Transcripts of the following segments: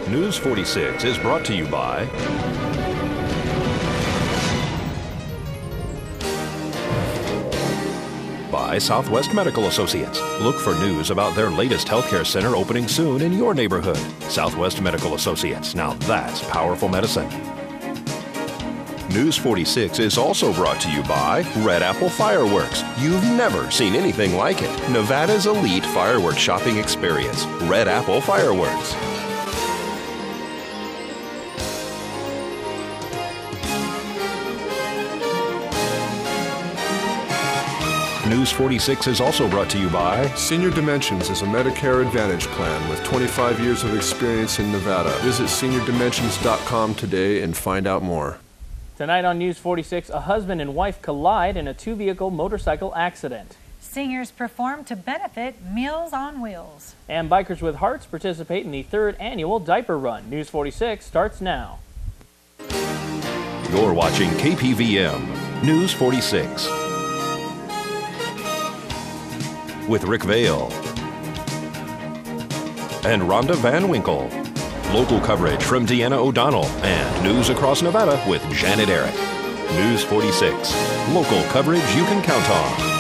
News 46 is brought to you by Southwest Medical Associates. Look for news about their latest healthcare center opening soon in your neighborhood. Southwest Medical Associates. Now that's powerful medicine. News 46 is also brought to you by Red Apple Fireworks. You've never seen anything like it. Nevada's elite fireworks shopping experience. Red Apple Fireworks. News 46 is also brought to you by Senior Dimensions is a Medicare Advantage plan with 25 years of experience in Nevada. Visit seniordimensions.com today and find out more. Tonight on News 46, a husband and wife collide in a two-vehicle motorcycle accident. Singers perform to benefit Meals on Wheels. And Bikers with Hearts participate in the 3rd annual Diaper Run. News 46 starts now. You're watching KPVM News 46. With Rick Vale and Rhonda Van Winkle. Local coverage from Deanna O'Donnell and news across Nevada with Janet Eric. News 46. Local coverage you can count on.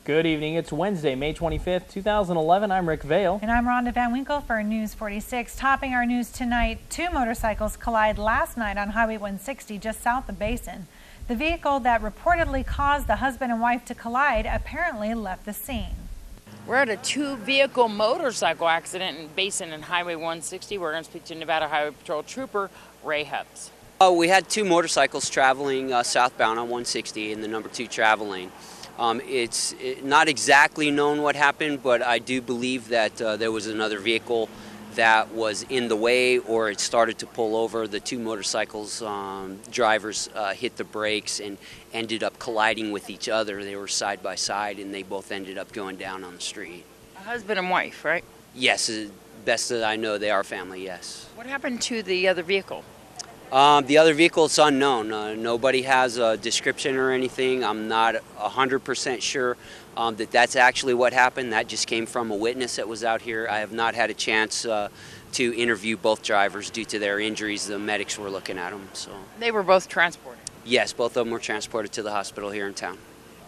Good evening. It's Wednesday, May 25th, 2011. I'm Rick Vale. And I'm Rhonda Van Winkle for News 46. Topping our news tonight, 2 motorcycles collide last night on Highway 160 just south of Basin. The vehicle that reportedly caused the husband and wife to collide apparently left the scene. We're at a 2-vehicle motorcycle accident in Basin and Highway 160. We're going to speak to Nevada Highway Patrol Trooper Ray Hubbs. We had 2 motorcycles traveling southbound on 160 in the number 2 travel lane. It's not exactly known what happened, but I do believe that there was another vehicle that was in the way, or it started to pull over. The 2 motorcycles drivers hit the brakes and ended up colliding with each other. They were side by side, and they both ended up going down on the street. A husband and wife, right? Yes, best that I know, they are family, yes. What happened to the other vehicle? The other vehicle is unknown. Nobody has a description or anything. I'm not 100% sure that that's actually what happened. That just came from a witness that was out here. I have not had a chance to interview both drivers due to their injuries. The medics were looking at them. So they were both transported? Yes, both of them were transported to the hospital here in town.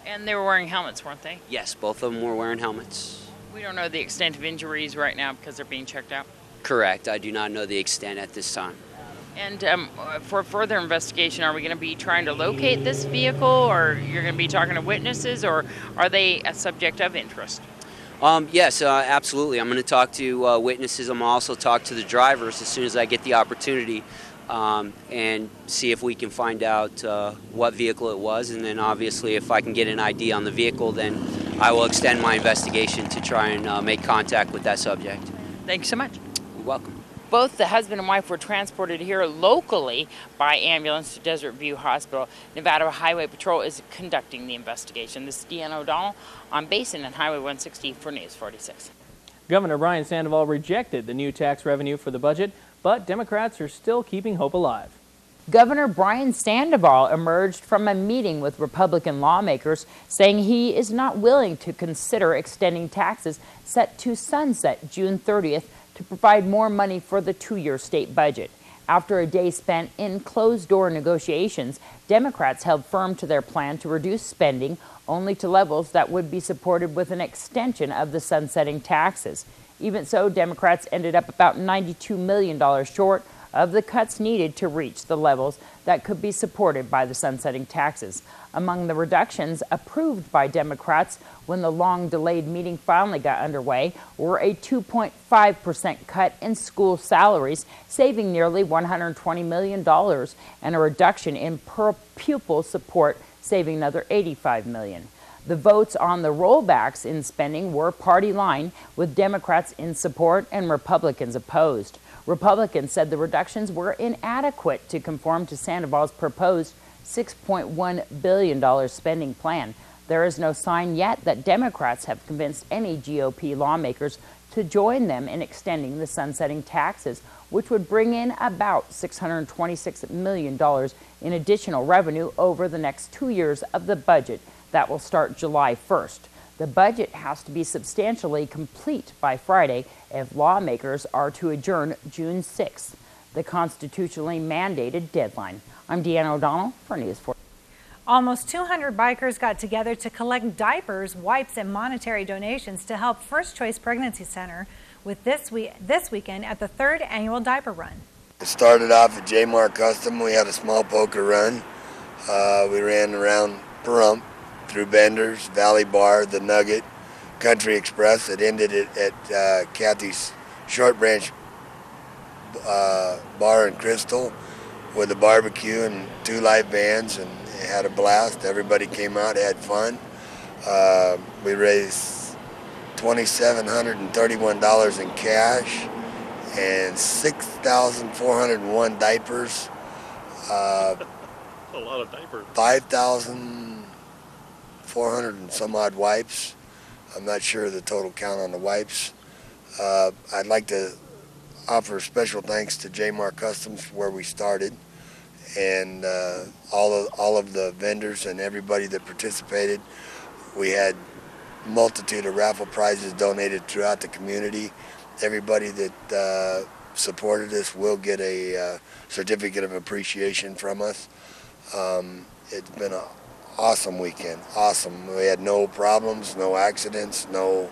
And they were wearing helmets, weren't they? Yes, both of them were wearing helmets. We don't know the extent of injuries right now because they're being checked out? Correct. I do not know the extent at this time. And for further investigation, are we going to be trying to locate this vehicle, or you're going to be talking to witnesses, or are they a subject of interest? Yes, absolutely. I'm going to talk to witnesses. I'm also talk to the drivers as soon as I get the opportunity and see if we can find out what vehicle it was. And then obviously if I can get an ID on the vehicle, then I will extend my investigation to try and make contact with that subject. Thanks so much. You're welcome. Both the husband and wife were transported here locally by ambulance to Desert View Hospital. Nevada Highway Patrol is conducting the investigation. This is Deanna O'Donnell on Basin and Highway 160 for News 46. Governor Brian Sandoval rejected the new tax revenue for the budget, but Democrats are still keeping hope alive. Governor Brian Sandoval emerged from a meeting with Republican lawmakers saying he is not willing to consider extending taxes set to sunset June 30th to provide more money for the 2-year state budget. After a day spent in closed-door negotiations, Democrats held firm to their plan to reduce spending only to levels that would be supported with an extension of the sunsetting taxes. Even so, Democrats ended up about $92 million short of the cuts needed to reach the levels that could be supported by the sunsetting taxes. Among the reductions approved by Democrats when the long-delayed meeting finally got underway were a 2.5% cut in school salaries, saving nearly $120 million, and a reduction in per-pupil support, saving another $85 million. The votes on the rollbacks in spending were party line, with Democrats in support and Republicans opposed. Republicans said the reductions were inadequate to conform to Sandoval's proposed $6.1 billion spending plan. There is no sign yet that Democrats have convinced any GOP lawmakers to join them in extending the sunsetting taxes, which would bring in about $626 million in additional revenue over the next 2 years of the budget that will start July 1st. The budget has to be substantially complete by Friday if lawmakers are to adjourn June 6th, the constitutionally mandated deadline. I'm Deanna O'Donnell for News 4. Almost 200 bikers got together to collect diapers, wipes, and monetary donations to help First Choice Pregnancy Center with this weekend at the 3rd annual diaper run. It started off at J-Mark Custom. We had a small poker run. We ran around Pahrump, through Bender's, Valley Bar, the Nugget, Country Express. It ended at Kathy's Short Branch Bar and Crystal with a barbecue and 2 live bands, and had a blast. Everybody came out, had fun. We raised $2,731 in cash and 6,401 diapers. A lot of diapers. 5,400 and some odd wipes. I'm not sure the total count on the wipes. I'd like to offer special thanks to J-Mark Customs where we started, and all of the vendors and everybody that participated. We had a multitude of raffle prizes donated throughout the community. Everybody that supported us will get a certificate of appreciation from us. It's been an awesome weekend, awesome. We had no problems, no accidents, no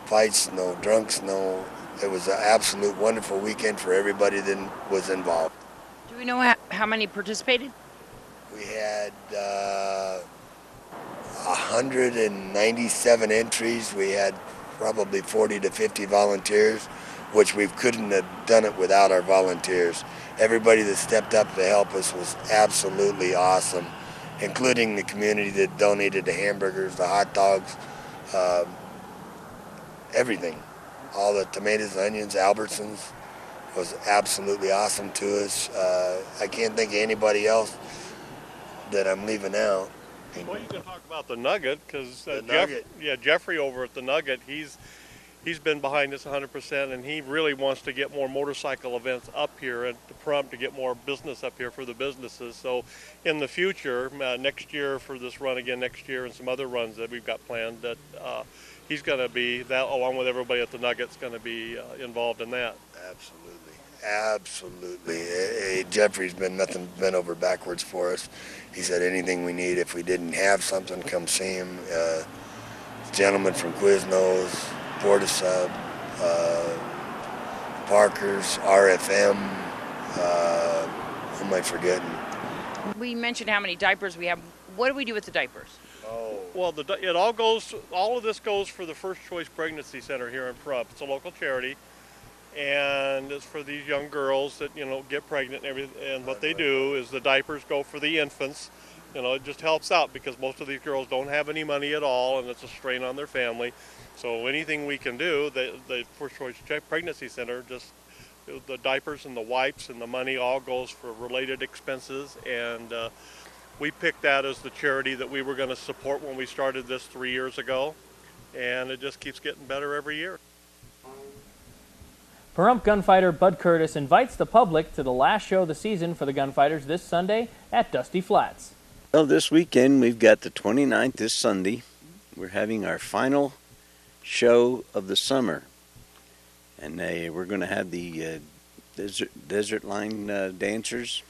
fights, no drunks, it was an absolute wonderful weekend for everybody that was involved. Do we know how many participated? We had 197 entries. We had probably 40 to 50 volunteers, which we couldn't have done it without our volunteers. Everybody that stepped up to help us was absolutely awesome, including the community that donated the hamburgers, the hot dogs, everything. All the tomatoes, onions, Albertsons was absolutely awesome to us. I can't think of anybody else that I'm leaving out. Well, you can talk about the Nugget, because Jeffrey over at the Nugget, he's been behind this 100%, and he really wants to get more motorcycle events up here at the Pahrump to get more business up here for the businesses. So in the future, next year for this run again next year and some other runs that we've got planned, that he's going to be, that along with everybody at the Nugget's going to be involved in that. Absolutely. Jeffrey's been nothing bent over backwards for us. He said anything we need, if we didn't have something, come see him. Gentleman from Quiznos, Portisub, Parker's, RFM, who am I forgetting? We mentioned how many diapers we have. What do we do with the diapers? Oh. Well, all of this goes for the First Choice Pregnancy Center here in Pahrump. It's a local charity, and it's for these young girls that, get pregnant and everything. And what they do is the diapers go for the infants. It just helps out because most of these girls don't have any money at all, and it's a strain on their family. So anything we can do, the First Choice Pregnancy Center, just the diapers and the wipes and the money all goes for related expenses. And we picked that as the charity that we were going to support when we started this 3 years ago, and it just keeps getting better every year. Pahrump gunfighter Bud Curtis invites the public to the last show of the season for the Gunfighters this Sunday at Dusty Flats. Well, this weekend we've got the 29th this Sunday. We're having our final show of the summer, and we're going to have the desert line dancers,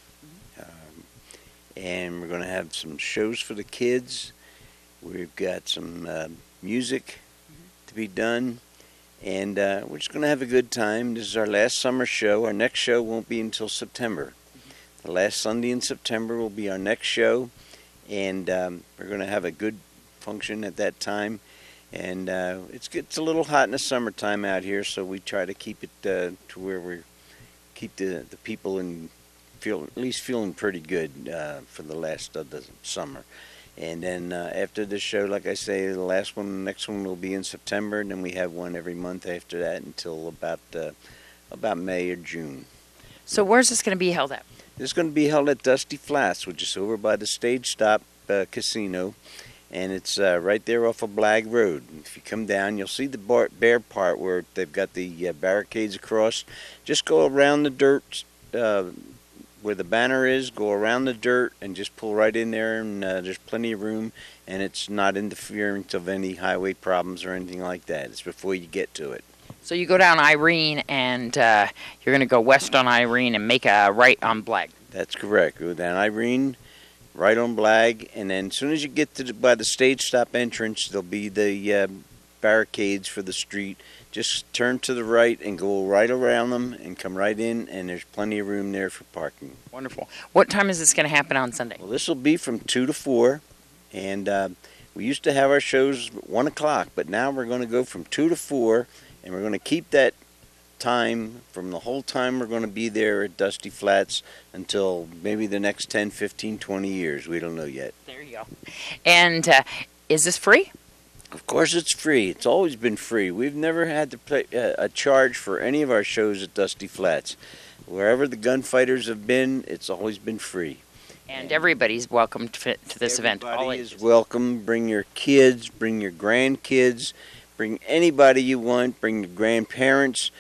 and we're going to have some shows for the kids. We've got some music to be done, and we're just going to have a good time. This is our last summer show. Our next show won't be until September. The last Sunday in September will be our next show, and we're going to have a good function at that time. And it's a little hot in the summertime out here, so we try to keep it to where we keep the people at least feeling pretty good for the last of the summer. And then after this show, like I say, the next one will be in September, and then we have one every month after that until about May or June. So where's this going to be held at? This is going to be held at Dusty Flats, which is over by the Stage Stop Casino. and it's right there off of Blag Road. If you come down, you'll see the bare part where they've got the barricades across. Just go around the dirt where the banner is, go around the dirt and just pull right in there, and there's plenty of room, and it's not interference of any highway problems or anything like that. It's before you get to it. So you go down Irene, and you're going to go west on Irene and make a right on Blag. That's correct. Go down Irene, right on Blag, and then as soon as you get to by the stage stop entrance, there'll be the barricades for the street. Just turn to the right and go right around them and come right in, and there's plenty of room there for parking. Wonderful. What time is this going to happen on Sunday? Well, this will be from 2 to 4, and we used to have our shows at 1 o'clock, but now we're going to go from 2 to 4, and we're going to keep that time from the whole time we're going to be there at Dusty Flats until maybe the next 10, 15, 20 years. We don't know yet. There you go. And is this free? Of course it's free. It's always been free. We've never had to pay a charge for any of our shows at Dusty Flats. Wherever the gunfighters have been, it's always been free. And everybody's welcome to this event. Everybody is welcome. Bring your kids, bring your grandkids, bring anybody you want, bring your grandparents,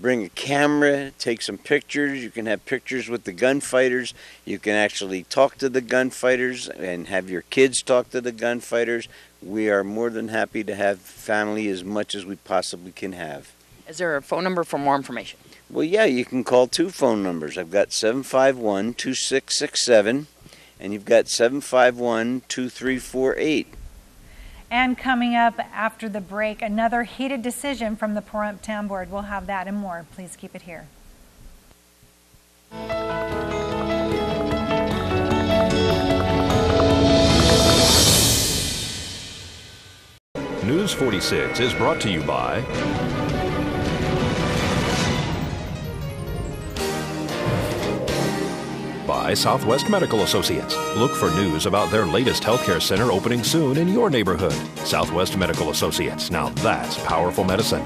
bring a camera, take some pictures. You can have pictures with the gunfighters. You can actually talk to the gunfighters and have your kids talk to the gunfighters. We are more than happy to have family as much as we possibly can have. Is there a phone number for more information? Well, yeah, you can call 2 phone numbers. I've got 751-2667, and you've got 751-2348. And coming up after the break, another heated decision from the Pahrump Town Board. We'll have that and more. Please keep it here. News 46 is brought to you by Southwest Medical Associates. Look for news about their latest healthcare center opening soon in your neighborhood. Southwest Medical Associates. Now that's powerful medicine.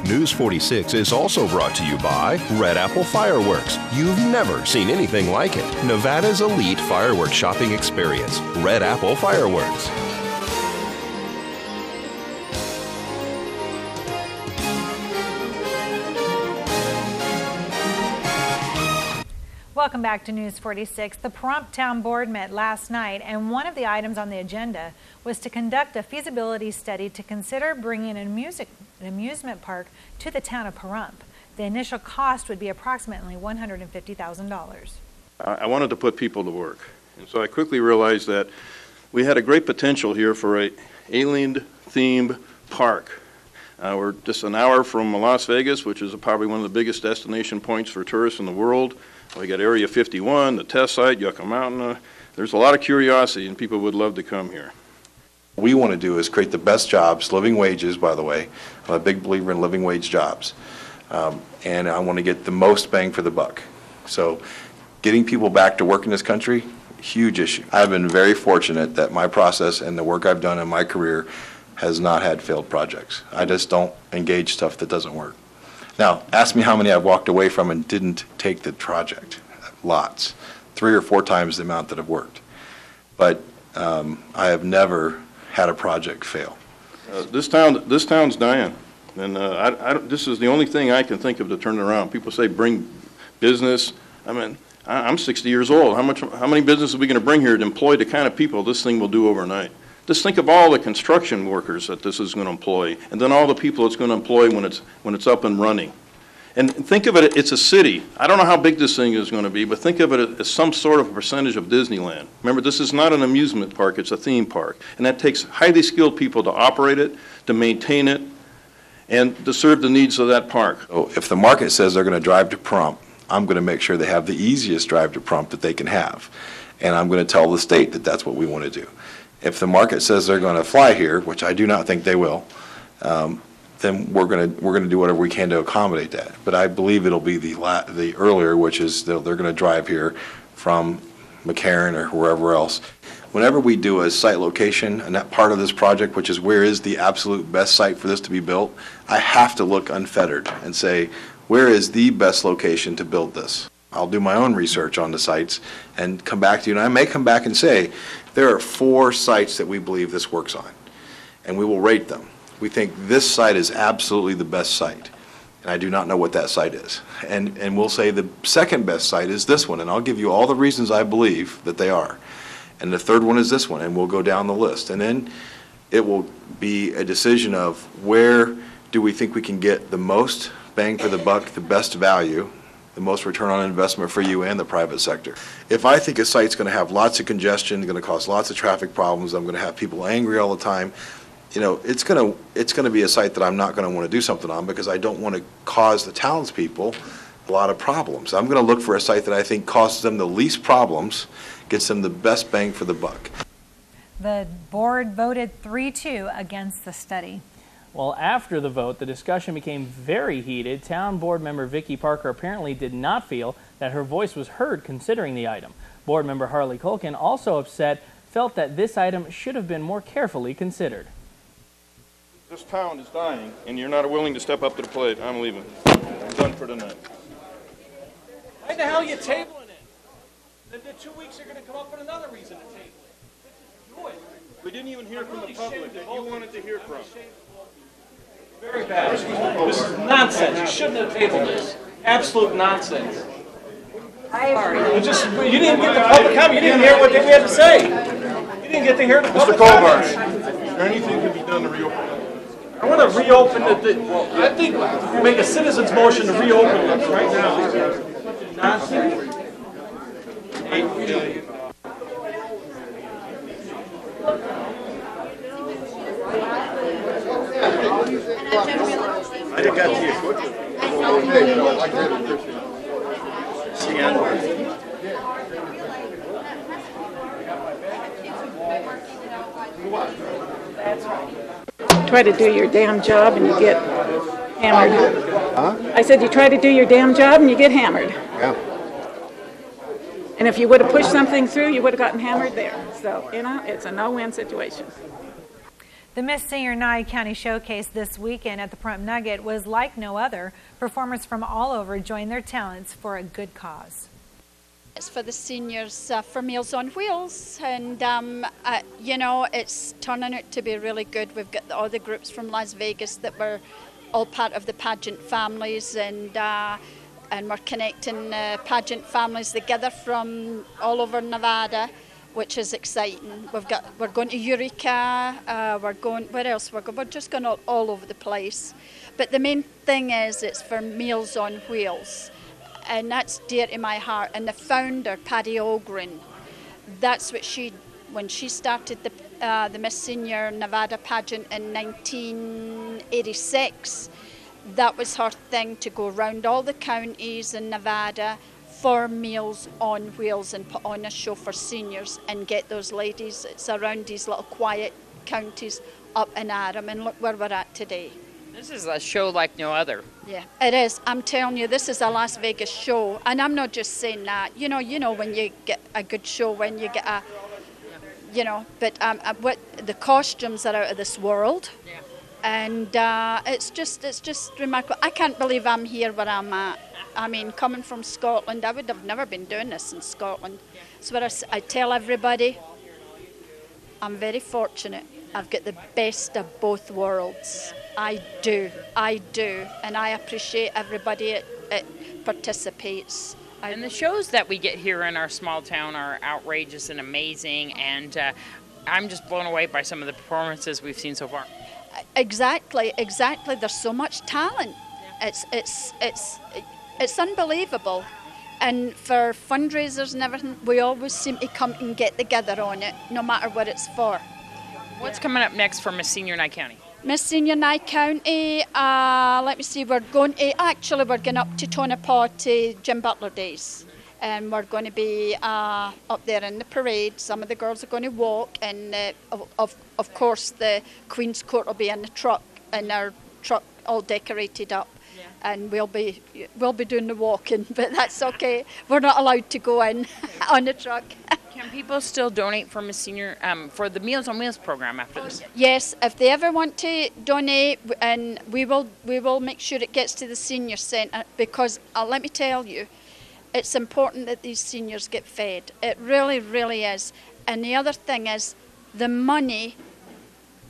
News 46 is also brought to you by Red Apple Fireworks. You've never seen anything like it. Nevada's elite fireworks shopping experience. Red Apple Fireworks. Welcome back to News 46. The Pahrump Town Board met last night, and one of the items on the agenda was to conduct a feasibility study to consider bringing an amusement park to the town of Pahrump. The initial cost would be approximately $150,000. I wanted to put people to work, and so I quickly realized that we had a great potential here for a alien-themed park. We're just an hour from Las Vegas, which is probably one of the biggest destination points for tourists in the world. We got Area 51, the test site, Yucca Mountain. There's a lot of curiosity, and people would love to come here. What we want to do is create the best jobs, living wages, by the way. I'm a big believer in living wage jobs. And I want to get the most bang for the buck. So getting people back to work in this country, huge issue. I've been very fortunate that my process and the work I've done in my career has not had failed projects. I just don't engage stuff that doesn't work. Now, ask me how many I've walked away from and didn't take the project. Lots. 3 or 4 times the amount that have worked. But I have never had a project fail. This town's dying, and this is the only thing I can think of to turn it around. People say bring business. I mean, I'm 60 years old. How many businesses are we going to bring here to employ the kind of people this thing will do overnight? Just think of all the construction workers that this is going to employ, and then all the people it's going to employ when it's up and running. And think of it, it's a city. I don't know how big this thing is going to be, but think of it as some sort of percentage of Disneyland. Remember, this is not an amusement park, it's a theme park. And that takes highly skilled people to operate it, to maintain it, and to serve the needs of that park. So if the market says they're going to drive to Pahrump, I'm going to make sure they have the easiest drive to Pahrump that they can have. And I'm going to tell the state that that's what we want to do. If the market says they're going to fly here, which I do not think they will, then we're going to do whatever we can to accommodate that. But I believe it'll be the earlier, which is they're going to drive here from McCarran or wherever else. Whenever we do a site location and that part of this project, which is where is the absolute best site for this to be built, I have to look unfettered and say, where is the best location to build this? I'll do my own research on the sites and come back to you. And I may come back and say, there are 4 sites that we believe this works on, and we will rate them. We think this site is absolutely the best site, and I do not know what that site is. And we'll say the second best site is this one, and I'll give you all the reasons I believe that they are. And the third one is this one, and we'll go down the list. And then it will be a decision of where do we think we can get the most bang for the buck, the best value, the most return on investment for you and the private sector. If I think a site's going to have lots of congestion, going to cause lots of traffic problems, I'm going to have people angry all the time, you know, it's going to be a site that I'm not going to want to do something on because I don't want to cause the townspeople a lot of problems. I'm going to look for a site that I think causes them the least problems, gets them the best bang for the buck. The board voted 3-2 against the study. Well, after the vote, the discussion became very heated. Town Board Member Vicki Parker apparently did not feel that her voice was heard considering the item. Board Member Harley Kulkin, also upset, felt that this item should have been more carefully considered. This town is dying, and you're not willing to step up to the plate. I'm leaving. I'm done for tonight. Why the hell are you tabling it? Then in 2 weeks you're going to come up with another reason to table it. Do it. We didn't even hear from the public that you wanted to hear from. Very bad. This is nonsense. You shouldn't have tabled this. Absolute nonsense. You didn't get the public comment. You didn't hear what we had to say. You didn't get to hear the public comment. Mr. Kovar, is there anything to be done to reopen it? I want to reopen it. I think we make a citizen's motion to reopen it right now. Nonsense. I got to you quickly. See you on. Try to do your damn job and you get hammered. Huh? I said you try to do your damn job and you get hammered. Yeah. And if you would have pushed something through, you would have gotten hammered there. So, you know, it's a no-win situation. The Miss Senior Nye County Showcase this weekend at the Pahrump Nugget was like no other. Performers from all over joined their talents for a good cause. It's for the seniors, for Meals on Wheels, and you know, it's turning out to be really good. We've got all the groups from Las Vegas that were all part of the pageant families, and we're connecting pageant families together from all over Nevada, which is exciting. We're going to Eureka. We're going, where else? We're just going all over the place. But the main thing is, it's for Meals on Wheels. And that's dear to my heart. And the founder, Paddy Ogren, that's what when she started the Miss Senior Nevada pageant in 1986, that was her thing, to go around all the counties in Nevada for Meals on Wheels and put on a show for seniors and get those ladies. It's around these little quiet counties up in Aram, and look where we're at today. This is a show like no other. Yeah, it is. I'm telling you, this is a Las Vegas show, and I'm not just saying that. You know when you get a good show, when you get a, you know, but what the costumes are out of this world, and it's just remarkable. I can't believe I'm here where I'm at. I mean, coming from Scotland, I would have never been doing this in Scotland. So I tell everybody, I'm very fortunate. I've got the best of both worlds. I do, and I appreciate everybody that participates. And the shows that we get here in our small town are outrageous and amazing, and I'm just blown away by some of the performances we've seen so far. Exactly. There's so much talent. It's unbelievable. And for fundraisers and everything, we always seem to come and get together on it, no matter what it's for. What's coming up next for Miss Senior Nye County? Miss Senior Nye County, let me see, we're going up to Tonopah to Jim Butler Days. And we're going to be up there in the parade. Some of the girls are going to walk, and of course the Queen's Court will be in the truck, in our truck all decorated up. Yeah. And we'll be doing the walking, but that's okay. We're not allowed to go in on the truck. Can people still donate for Miss Senior for the Meals on Wheels program after this? Yes, if they ever want to donate, and we will make sure it gets to the senior centre, because let me tell you, It's important that these seniors get fed. It really, really is. And the other thing is the money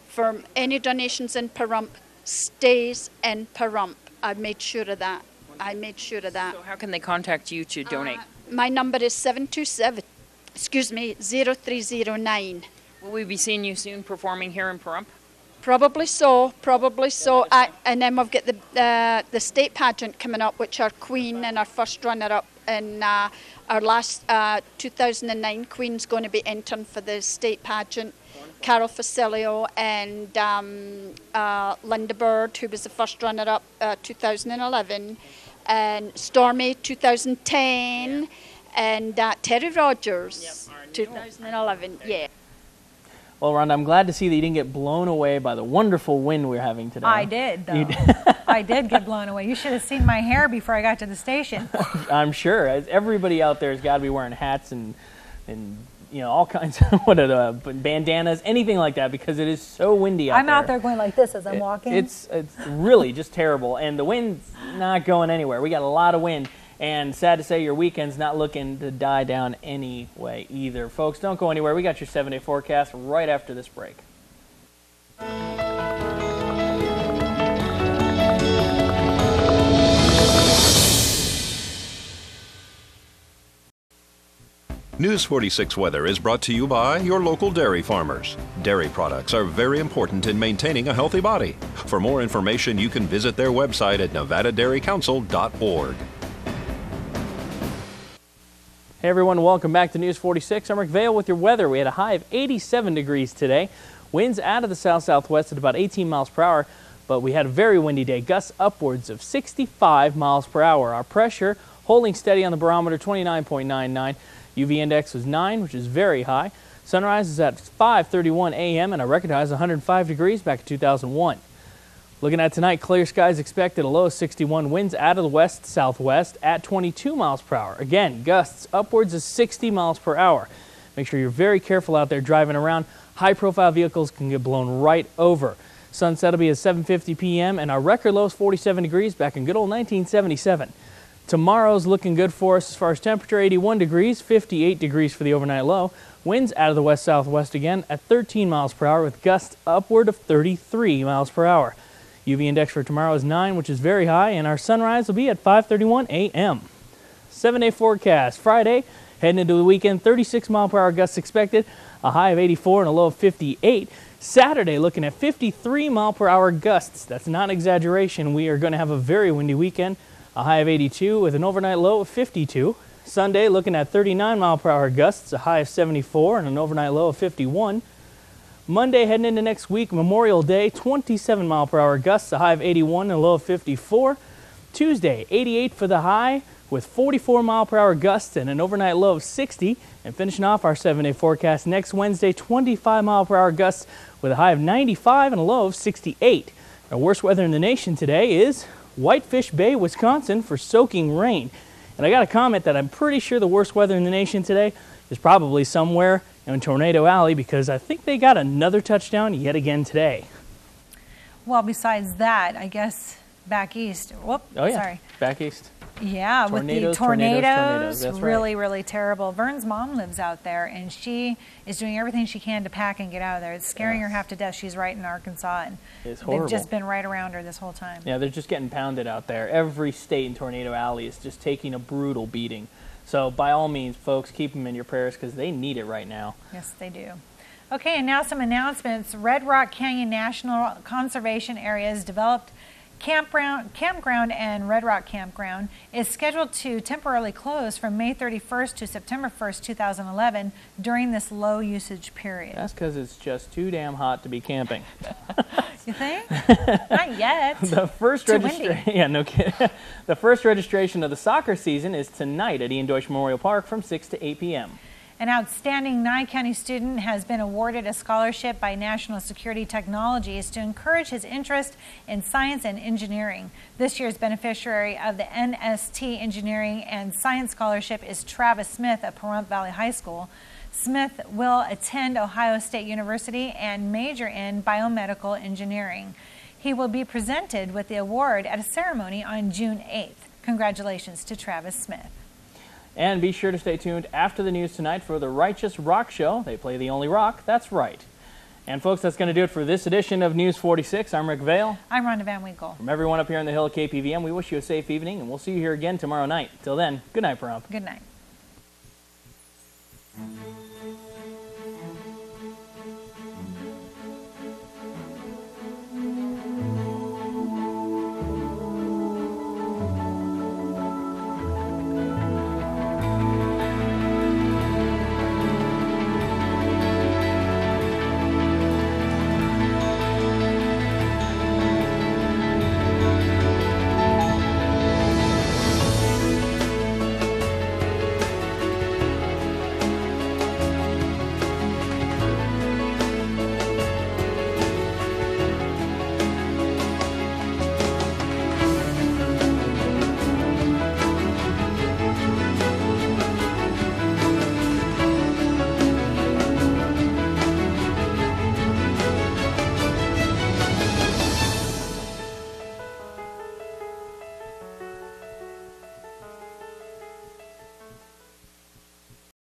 for any donations in Pahrump stays in Pahrump. I've made sure of that. So how can they contact you to donate? My number is 727-0309. Will we be seeing you soon performing here in Pahrump? Probably so. And then we've got the state pageant coming up, which our Queen and our first runner-up in our last 2009 Queen's going to be entering for the state pageant. Carol Facilio and Linda Bird, who was the first runner-up 2011, and Stormy 2010, and Terry Rogers 2011. Yeah. Well, Rhonda, I'm glad to see that you didn't get blown away by the wonderful wind we're having today. I did, though. I did get blown away. You should have seen my hair before I got to the station. I'm sure. Everybody out there has got to be wearing hats and all kinds of bandanas, anything like that, because it is so windy out there. I'm out there going like this as I'm walking. It's really just terrible, and the wind's not going anywhere. We got a lot of wind. And sad to say, your weekend's not looking to die down anyway either. Folks, don't go anywhere. We got your 7-day forecast right after this break. News 46 weather is brought to you by your local dairy farmers. Dairy products are very important in maintaining a healthy body. For more information, you can visit their website at nevadadairycouncil.org. Hey everyone, welcome back to News 46. I'm Rick Vale with your weather. We had a high of 87 degrees today. Winds out of the south-southwest at about 18 miles per hour, but we had a very windy day. Gusts upwards of 65 miles per hour. Our pressure holding steady on the barometer, 29.99. UV index was 9, which is very high. Sunrise is at 5:31 a.m. and a record high is 105 degrees back in 2001. Looking at tonight, clear skies expected, a low of 61, winds out of the west-southwest at 22 miles per hour. Again, gusts upwards of 60 miles per hour. Make sure you're very careful out there driving around. High-profile vehicles can get blown right over. Sunset will be at 7:50 p.m. and our record low is 47 degrees back in good old 1977. Tomorrow's looking good for us as far as temperature, 81 degrees, 58 degrees for the overnight low. Winds out of the west-southwest again at 13 miles per hour with gusts upward of 33 miles per hour. UV index for tomorrow is 9, which is very high, and our sunrise will be at 5:31 a.m. 7-day forecast. Friday, heading into the weekend, 36 mile per hour gusts expected, a high of 84 and a low of 58. Saturday, looking at 53 mile per hour gusts. That's not an exaggeration. We are going to have a very windy weekend, a high of 82 with an overnight low of 52. Sunday, looking at 39 mile per hour gusts, a high of 74 and an overnight low of 51. Monday, heading into next week, Memorial Day, 27 mile per hour gusts, a high of 81 and a low of 54. Tuesday, 88 for the high with 44 mile per hour gusts and an overnight low of 60. And finishing off our 7-day forecast next Wednesday, 25 mile per hour gusts with a high of 95 and a low of 68. Our worst weather in the nation today is Whitefish Bay, Wisconsin for soaking rain. And I got a comment that I'm pretty sure the worst weather in the nation today is probably somewhere in Tornado Alley because I think they got another touchdown yet again today. Well, besides that, I guess back east. Whoop, oh, yeah. Sorry. Back east. Yeah, with the tornadoes. That's really, really terrible. Vern's mom lives out there, and she is doing everything she can to pack and get out of there. It's scaring her half to death. She's right in Arkansas, and it's horrible. They've just been right around her this whole time. Yeah, they're just getting pounded out there. Every state in Tornado Alley is just taking a brutal beating. So by all means, folks, keep them in your prayers because they need it right now. Yes, they do. Okay, and now some announcements. Red Rock Canyon National Conservation Area's developed campground and Red Rock Campground is scheduled to temporarily close from May 31st to September 1st, 2011 during this low usage period. That's because it's just too damn hot to be camping. You think? Not yet. The first yeah, no kidding. The first registration of the soccer season is tonight at Ian Deutsch Memorial Park from 6 to 8 p.m. An outstanding Nye County student has been awarded a scholarship by National Security Technologies to encourage his interest in science and engineering. This year's beneficiary of the NST Engineering and Science Scholarship is Travis Smith at Pahrump Valley High School. Smith will attend Ohio State University and major in biomedical engineering. He will be presented with the award at a ceremony on June 8th. Congratulations to Travis Smith. And be sure to stay tuned after the news tonight for the Righteous Rock Show. They play the only rock that's right. And folks, that's going to do it for this edition of News 46. I'm Rick Vale. I'm Rhonda Van Winkle. From everyone up here in the Hill at KPVM, we wish you a safe evening, and we'll see you here again tomorrow night. Till then, good night, Pahrump. Good night.